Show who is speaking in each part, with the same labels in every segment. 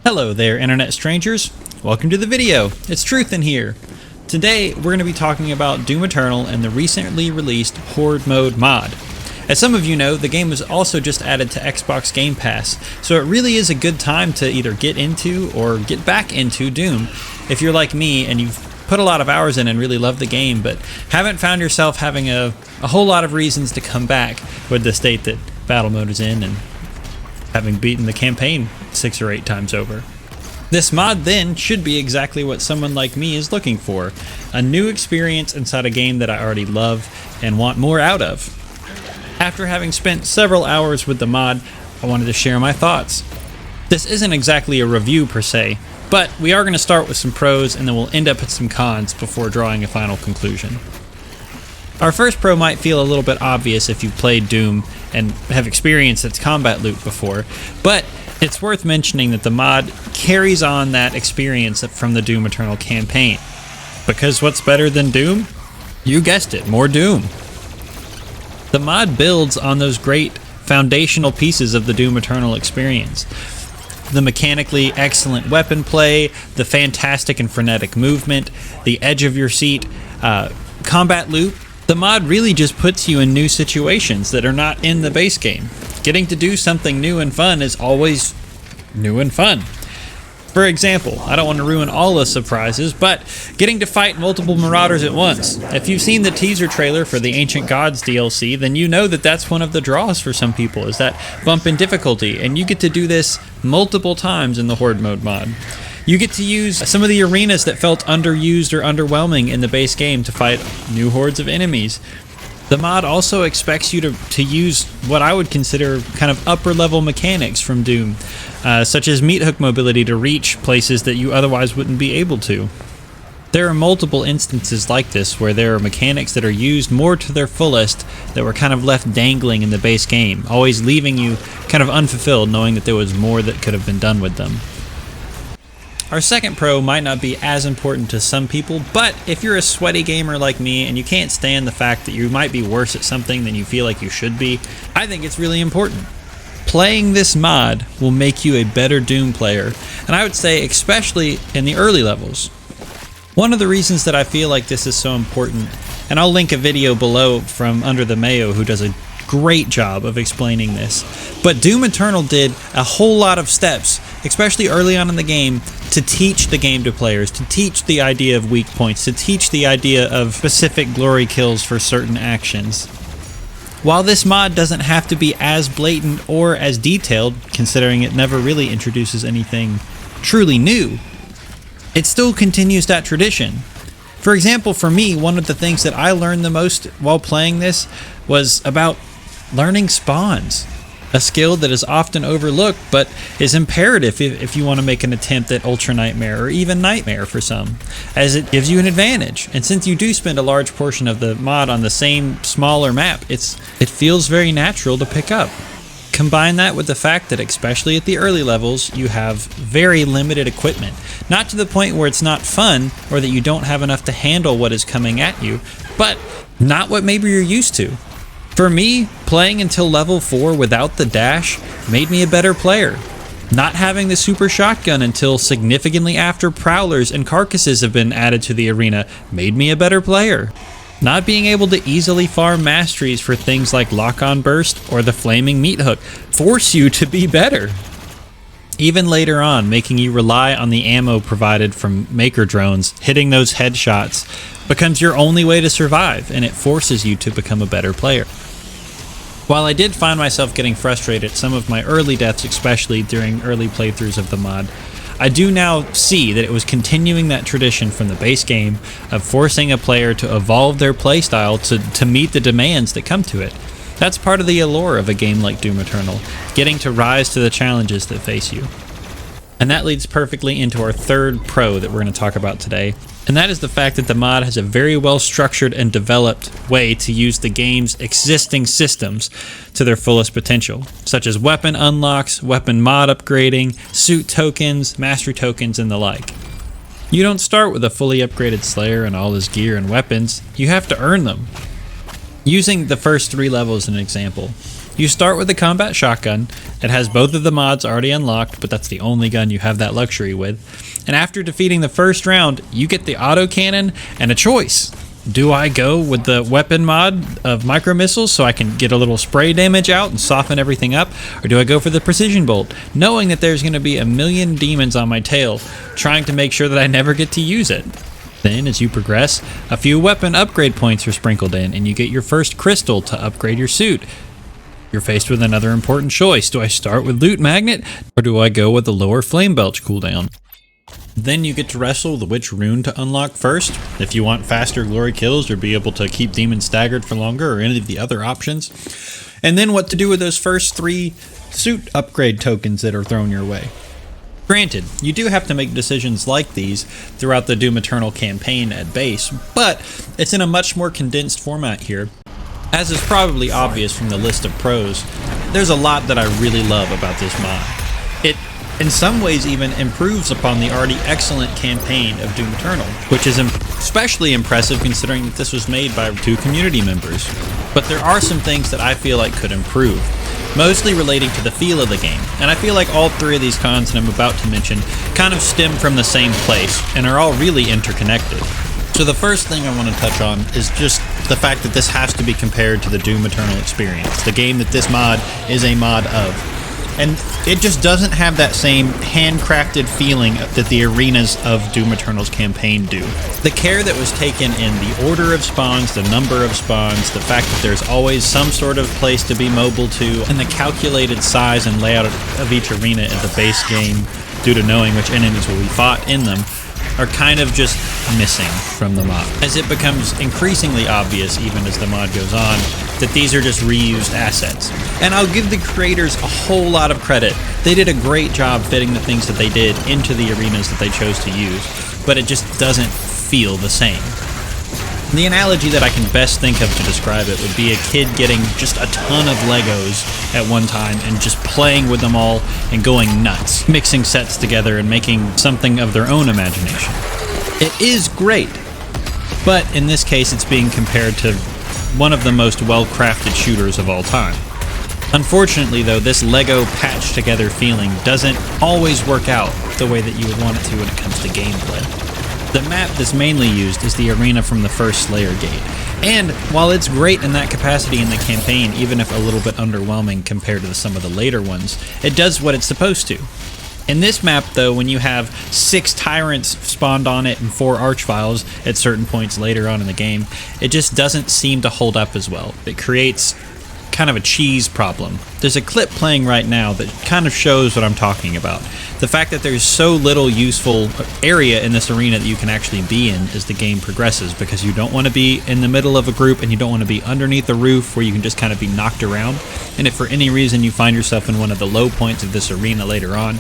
Speaker 1: Hello there, internet strangers. Welcome to the video. It's Truth in here. Today, we're going to be talking about Doom Eternal and the recently released Horde mode mod. As some of you know, the game was also just added to Xbox Game Pass, so it really is a good time to either get into or get back into Doom if you're like me and you've put a lot of hours in and really love the game, but haven't found yourself having a whole lot of reasons to come back with the state that battle mode is in and having beaten the campaign 6 or 8 times over. This mod then should be exactly what someone like me is looking for, a new experience inside a game that I already love and want more out of. After having spent several hours with the mod, I wanted to share my thoughts. This isn't exactly a review per se, but we are going to start with some pros and then we'll end up at some cons before drawing a final conclusion. Our first pro might feel a little bit obvious if you've played Doom and have experienced its combat loop before, but it's worth mentioning that the mod carries on that experience from the Doom Eternal campaign. Because what's better than Doom? You guessed it, more Doom. The mod builds on those great foundational pieces of the Doom Eternal experience. The mechanically excellent weapon play, the fantastic and frenetic movement, the edge of your seat, combat loop. The mod really just puts you in new situations that are not in the base game. Getting to do something new and fun is always new and fun. For example, I don't want to ruin all the surprises, but getting to fight multiple marauders at once. If you've seen the teaser trailer for the Ancient Gods DLC, then you know that that's one of the draws for some people, is that bump in difficulty, and you get to do this multiple times in the Horde mode mod. You get to use some of the arenas that felt underused or underwhelming in the base game to fight new hordes of enemies. The mod also expects you to use what I would consider kind of upper level mechanics from Doom, such as meat hook mobility to reach places that you otherwise wouldn't be able to. There are multiple instances like this where there are mechanics that are used more to their fullest that were kind of left dangling in the base game, always leaving you kind of unfulfilled knowing that there was more that could have been done with them. Our second pro might not be as important to some people, but if you're a sweaty gamer like me and you can't stand the fact that you might be worse at something than you feel like you should be, I think it's really important. Playing this mod will make you a better Doom player, and I would say especially in the early levels. One of the reasons that I feel like this is so important, and I'll link a video below from Under the Mayo who does a great job of explaining this, but Doom Eternal did a whole lot of steps, especially early on in the game, to teach the game to players, to teach the idea of weak points, to teach the idea of specific glory kills for certain actions. While this mod doesn't have to be as blatant or as detailed, considering it never really introduces anything truly new, it still continues that tradition. For example, for me, one of the things that I learned the most while playing this was about learning spawns. A skill that is often overlooked, but is imperative if you want to make an attempt at Ultra Nightmare or even Nightmare for some, as it gives you an advantage. And since you do spend a large portion of the mod on the same smaller map, it feels very natural to pick up. Combine that with the fact that especially at the early levels, you have very limited equipment. Not to the point where it's not fun or that you don't have enough to handle what is coming at you, but not what maybe you're used to. For me, playing until level 4 without the dash made me a better player. Not having the super shotgun until significantly after prowlers and carcasses have been added to the arena made me a better player. Not being able to easily farm masteries for things like lock-on burst or the flaming meat hook force you to be better. Even later on, making you rely on the ammo provided from maker drones, hitting those headshots becomes your only way to survive, and it forces you to become a better player. While I did find myself getting frustrated at some of my early deaths, especially during early playthroughs of the mod, I do now see that it was continuing that tradition from the base game of forcing a player to evolve their playstyle to meet the demands that come to it. That's part of the allure of a game like Doom Eternal, getting to rise to the challenges that face you. And that leads perfectly into our third pro that we're going to talk about today, and that is the fact that the mod has a very well structured and developed way to use the game's existing systems to their fullest potential, such as weapon unlocks, weapon mod upgrading, suit tokens, mastery tokens, and the like. You don't start with a fully upgraded Slayer and all his gear and weapons, you have to earn them. Using the first 3 levels as an example, You start with the combat shotgun. It has both of the mods already unlocked, but that's the only gun you have that luxury with. And after defeating the first round, you get the autocannon and a choice. Do I go with the weapon mod of micro missiles so I can get a little spray damage out and soften everything up? Or do I go for the precision bolt, knowing that there's going to be a million demons on my tail, trying to make sure that I never get to use it? Then, as you progress, a few weapon upgrade points are sprinkled in, and you get your first crystal to upgrade your suit. You're faced with another important choice. Do I start with Loot Magnet, or do I go with the lower Flame Belch cooldown? Then you get to wrestle the which rune to unlock first, if you want faster glory kills or be able to keep demons staggered for longer, or any of the other options. And then what to do with those first 3 suit upgrade tokens that are thrown your way. Granted, you do have to make decisions like these throughout the Doom Eternal campaign at base, but it's in a much more condensed format here. As is probably obvious from the list of pros, there's a lot that I really love about this mod. It, in some ways, even improves upon the already excellent campaign of Doom Eternal, which is especially impressive considering that this was made by 2 community members. But there are some things that I feel like could improve, mostly relating to the feel of the game, and I feel like all 3 of these cons that I'm about to mention kind of stem from the same place and are all really interconnected. So the first thing I want to touch on is just the fact that this has to be compared to the Doom Eternal experience, the game that this mod is a mod of. And it just doesn't have that same handcrafted feeling that the arenas of Doom Eternal's campaign do. The care that was taken in the order of spawns, the number of spawns, the fact that there's always some sort of place to be mobile to, and the calculated size and layout of each arena in the base game due to knowing which enemies will be fought in them, are kind of just missing from the mod, as it becomes increasingly obvious, even as the mod goes on, that these are just reused assets. And I'll give the creators a whole lot of credit. They did a great job fitting the things that they did into the arenas that they chose to use, but it just doesn't feel the same. The analogy that I can best think of to describe it would be a kid getting just a ton of Legos at one time and just playing with them all and going nuts, mixing sets together and making something of their own imagination. It is great, but in this case it's being compared to one of the most well-crafted shooters of all time. Unfortunately though, this Lego patched together feeling doesn't always work out the way that you would want it to when it comes to gameplay. The map that's mainly used is the arena from the first Slayer Gate, and while it's great in that capacity in the campaign, even if a little bit underwhelming compared to some of the later ones, it does what it's supposed to. In this map though, when you have 6 tyrants spawned on it and 4 archviles at certain points later on in the game, it just doesn't seem to hold up as well. It creates kind of a cheese problem. There's a clip playing right now that kind of shows what I'm talking about. The fact that there's so little useful area in this arena that you can actually be in as the game progresses, because you don't want to be in the middle of a group and you don't want to be underneath the roof where you can just kind of be knocked around. And if for any reason you find yourself in one of the low points of this arena later on,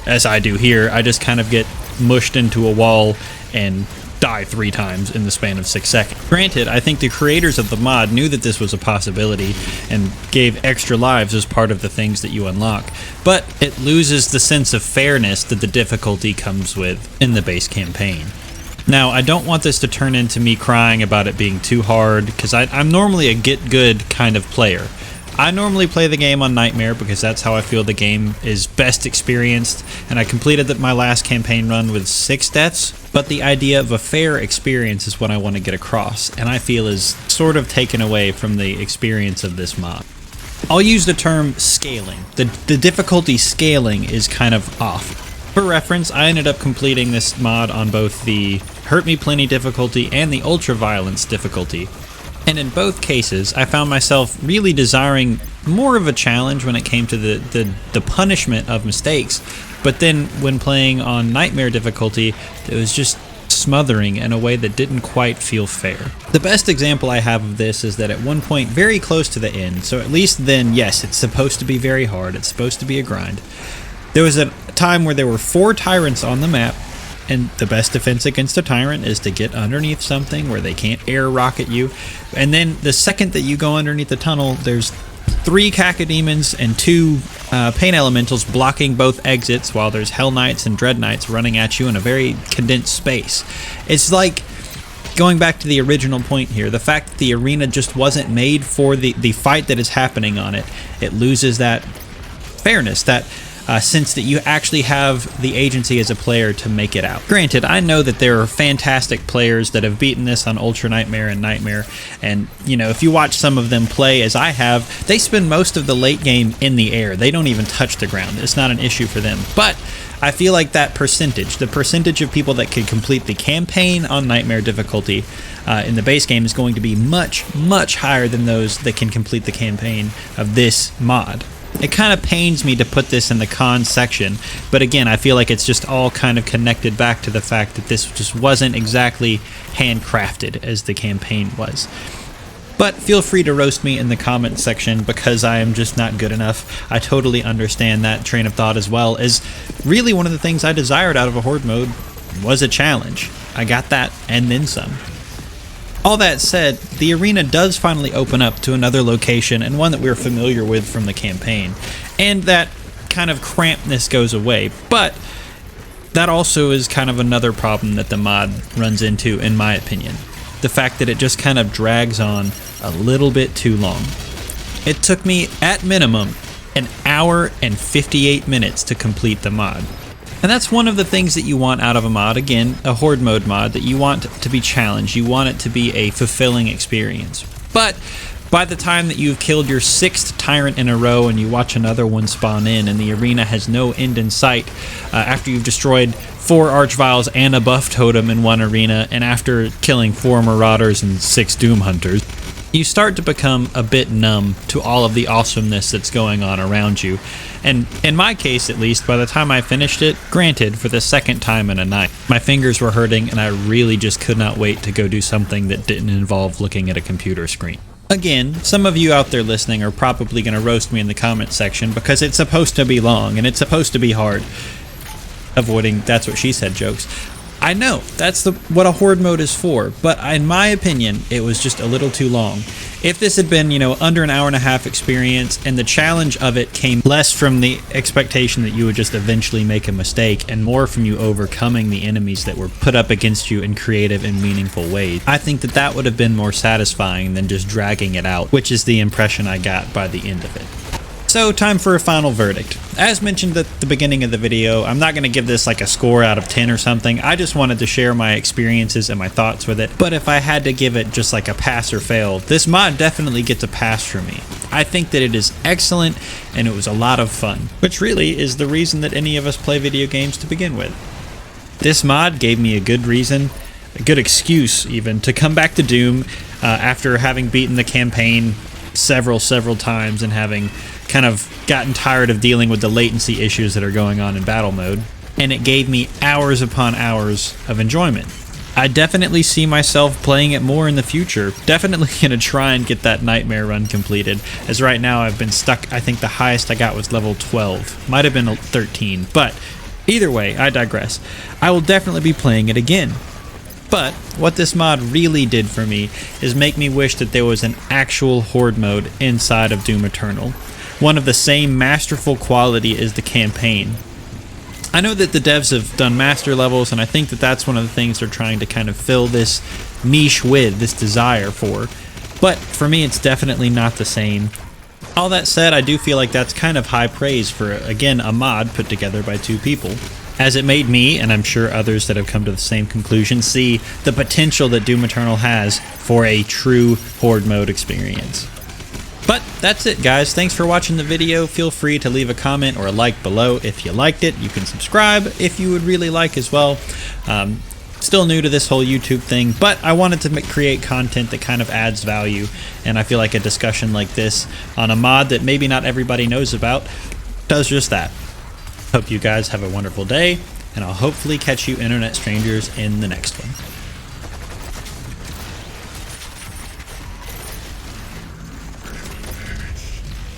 Speaker 1: as I do here, I just kind of get mushed into a wall and die 3 times in the span of 6 seconds. Granted, I think the creators of the mod knew that this was a possibility and gave extra lives as part of the things that you unlock, but it loses the sense of fairness that the difficulty comes with in the base campaign. Now, I don't want this to turn into me crying about it being too hard, because I'm normally a get good kind of player. I normally play the game on Nightmare because that's how I feel the game is best experienced, and I completed my last campaign run with 6 deaths, but the idea of a fair experience is what I want to get across, and I feel is sort of taken away from the experience of this mod. I'll use the term scaling. The difficulty scaling is kind of off. For reference, I ended up completing this mod on both the Hurt Me Plenty difficulty and the Ultra Violence difficulty. And in both cases, I found myself really desiring more of a challenge when it came to the punishment of mistakes. But then when playing on Nightmare difficulty, it was just smothering in a way that didn't quite feel fair. The best example I have of this is that at one point very close to the end, so at least then, yes, it's supposed to be very hard, it's supposed to be a grind. There was a time where there were 4 tyrants on the map, and the best defense against a tyrant is to get underneath something where they can't air rocket you. And then the second that you go underneath the tunnel, there's 3 cacodemons and 2 pain elementals blocking both exits, while there's Hell Knights and Dread Knights running at you in a very condensed space. It's like Going back to the original point here, the fact that the arena just wasn't made for the fight that is happening on it, it loses that fairness, that sense that you actually have the agency as a player to make it out. Granted, I know that there are fantastic players that have beaten this on Ultra Nightmare and Nightmare, and you know, if you watch some of them play as I have, they spend most of the late game in the air. They don't even touch the ground. It's not an issue for them. But I feel like that percentage, the percentage of people that could complete the campaign on Nightmare difficulty in the base game is going to be much, much higher than those that can complete the campaign of this mod. It kind of pains me to put this in the cons section, but again, I feel like it's just all kind of connected back to the fact that this just wasn't exactly handcrafted as the campaign was. But feel free to roast me in the comment section because I am just not good enough. I totally understand that train of thought, as well as really one of the things I desired out of a Horde mode was a challenge. I got that and then some. All that said, the arena does finally open up to another location, and one that we're familiar with from the campaign, and that kind of crampedness goes away. But that also is kind of another problem that the mod runs into, in my opinion. The fact that it just kind of drags on a little bit too long. It took me, at minimum, an hour and 58 minutes to complete the mod. And that's one of the things that you want out of a mod, again, a Horde mode mod, that you want to be challenged, you want it to be a fulfilling experience. But by the time that you've killed your 6th tyrant in a row and you watch another one spawn in and the arena has no end in sight, after you've destroyed 4 Archviles and a buff totem in one arena, and after killing 4 Marauders and 6 Doom Hunters, you start to become a bit numb to all of the awesomeness that's going on around you. And in my case, at least, by the time I finished it, granted, for the 2nd time in a night, my fingers were hurting and I really just could not wait to go do something that didn't involve looking at a computer screen. Again, some of you out there listening are probably going to roast me in the comment section because it's supposed to be long and it's supposed to be hard. Avoiding "that's what she said" jokes. I know, that's what a Horde mode is for, but in my opinion, it was just a little too long. If this had been, under an hour and a half experience, and the challenge of it came less from the expectation that you would just eventually make a mistake, and more from you overcoming the enemies that were put up against you in creative and meaningful ways, I think that that would have been more satisfying than just dragging it out, which is the impression I got by the end of it. So, time for a final verdict. As mentioned at the beginning of the video, I'm not going to give this like a score out of 10 or something. I just wanted to share my experiences and my thoughts with it. But if I had to give it just like a pass or fail, this mod definitely gets a pass for me. I think that it is excellent and it was a lot of fun, which really is the reason that any of us play video games to begin with. This mod gave me a good reason, a good excuse even, to come back to Doom after having beaten the campaign several times and having kind of gotten tired of dealing with the latency issues that are going on in battle mode, and it gave me hours upon hours of enjoyment. I definitely see myself playing it more in the future. Definitely gonna try and get that Nightmare run completed, as right now I've been stuck. I think the highest I got was level 12, might have been 13, but either way, I digress. I will definitely be playing it again. But what this mod really did for me is make me wish that there was an actual Horde mode inside of Doom Eternal. One of the same masterful quality as the campaign. I know that the devs have done master levels, and I think that that's one of the things they're trying to kind of fill this niche with, this desire for. But for me, it's definitely not the same. All that said, I do feel like that's kind of high praise for, again, a mod put together by 2 people. As it made me, and I'm sure others that have come to the same conclusion, see the potential that Doom Eternal has for a true Horde mode experience. But that's it, guys. Thanks for watching the video. Feel free to leave a comment or a like below if you liked it. You can subscribe if you would really like as well. Still new to this whole YouTube thing, but I wanted to create content that kind of adds value, and I feel like a discussion like this on a mod that maybe not everybody knows about does just that. Hope you guys have a wonderful day, and I'll hopefully catch you internet strangers in the next one.